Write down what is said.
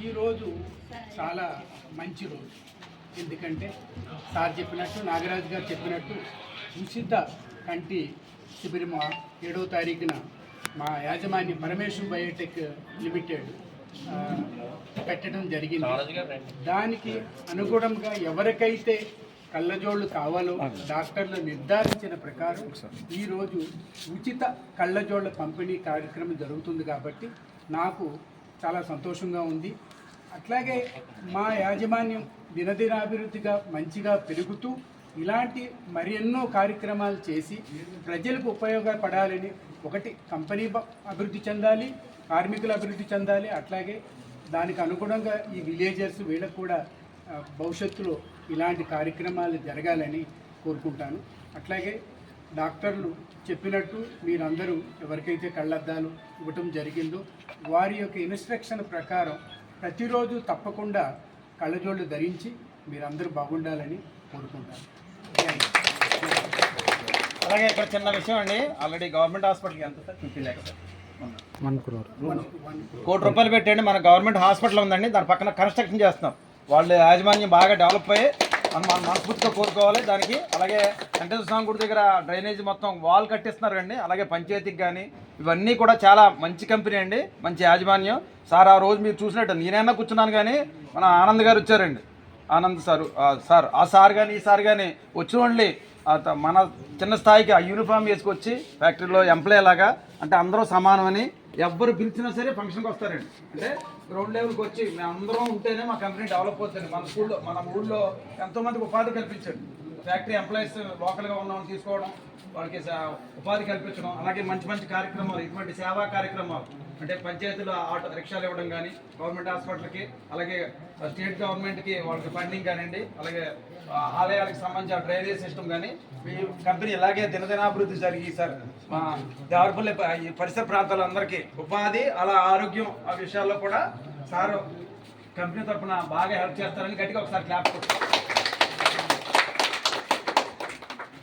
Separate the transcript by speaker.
Speaker 1: ఈరోజు చాలా మంచి రోజు. ఎందుకంటే సార్ చెప్పినట్టు, నాగరాజు గారు చెప్పినట్టు ఉచిత కంటి శిబిరం 7వ తారీఖున మా యాజమాన్యం పరమేశ్వర్ బయోటెక్ లిమిటెడ్ పెట్టడం జరిగింది. దానికి అనుగుణంగా ఎవరికైతే కళ్ళజోళ్ళు కావాలో డాక్టర్లు నిర్ధారించిన ప్రకారం ఈరోజు ఉచిత కళ్ళజోళ్ళ పంపిణీ కార్యక్రమం జరుగుతుంది. కాబట్టి నాకు చాలా సంతోషంగా ఉంది. అట్లాగే మా యాజమాన్యం దినదినాభివృద్ధిగా మంచిగా పెరుగుతూ ఇలాంటి మరెన్నో కార్యక్రమాలు చేసి ప్రజలకు ఉపయోగపడాలని, ఒకటి కంపెనీ అభివృద్ధి చెందాలి, కార్మికులు అభివృద్ధి చెందాలి, అట్లాగే దానికి అనుగుణంగా ఈ విలేజర్స్ వీళ్ళకు కూడా భవిష్యత్తులో ఇలాంటి కార్యక్రమాలు జరగాలని కోరుకుంటాను. అట్లాగే డాక్టర్లు చెప్పినట్టు మీరందరూ ఎవరికైతే కళ్ళద్దాలు ఇవ్వటం జరిగిందో వారి యొక్క ఇన్స్ట్రక్షన్ ప్రకారం ప్రతిరోజు తప్పకుండా కళ్ళజోళ్ళు ధరించి మీరందరూ బాగుండాలని కోరుకుంటాను.
Speaker 2: అలాగే ఇక్కడ చిన్న విషయం అండి, ఆల్రెడీ గవర్నమెంట్ హాస్పిటల్కి ఎంత సార్ 50 lakhs ₹1 crore పెట్టండి. మన గవర్నమెంట్ హాస్పిటల్ ఉందండి, దాని పక్కన కన్స్ట్రక్షన్ చేస్తున్నాం. వాళ్ళు యాజమాన్యం బాగా డెవలప్ అయ్యి మనం మనస్ఫూర్తిగా కోరుకోవాలి దానికి. అలాగే వెంకటేశ్వర స్వామి గుడి దగ్గర డ్రైనేజ్ మొత్తం వాల్ కట్టిస్తున్నారు అండి. అలాగే పంచాయతీకి కానీ ఇవన్నీ కూడా చాలా మంచి కంపెనీ అండి, మంచి యాజమాన్యం. సార్ ఆ రోజు మీరు చూసినట్టు నేనైనా కూర్చున్నాను, కానీ మన ఆనంద్ గారు వచ్చారండి, ఆనంద్ సార్ ఆ సార్ కానీ ఈ సార్ కానీ వచ్చి ఓన్లీ మన చిన్న స్థాయికి ఆ యూనిఫామ్ వేసుకొచ్చి ఫ్యాక్టరీలో ఎంప్లాయ్ లాగా, అంటే అందరూ సమానమని ఎవ్వరు పిలిచినా సరే ఫంక్షన్కి వస్తారండి. అంటే గ్రౌండ్ లెవెల్కి వచ్చి మేము అందరం ఉంటేనే మా కంపెనీ డెవలప్ అవుతుంది. మన ఊళ్ళో ఎంతోమందికి ఉపాధి కల్పించండి. ఫ్యాక్టరీ ఎంప్లాయీస్ లోకల్గా ఉన్నామని తీసుకోవడం, వాళ్ళకి ఉపాధి కల్పించడం, అలాగే మంచి మంచి కార్యక్రమాలు, ఇటువంటి సేవా కార్యక్రమాలు అంటే పంచాయతీలో ఆటో రిక్షాలు ఇవ్వడం కానీ, గవర్నమెంట్ హాస్పిటల్కి, అలాగే స్టేట్ గవర్నమెంట్కి వాళ్ళకి ఫండింగ్ కానివ్వండి, అలాగే ఆలయాలకు సంబంధించిన డ్రైనేజ్ సిస్టమ్ కానీ ఈ కంపెనీ ఇలాగే దినదినాభివృద్ధి జరిగి సార్ మా దేవరపల్లి పరిసర ప్రాంతాలందరికీ ఉపాధి, అలా ఆరోగ్యం ఆ విషయాల్లో కూడా సార్ కంపెనీ తరఫున బాగా హెల్ప్ చేస్తారని గట్టిగా ఒకసారి క్లాప్ కొట్టారు.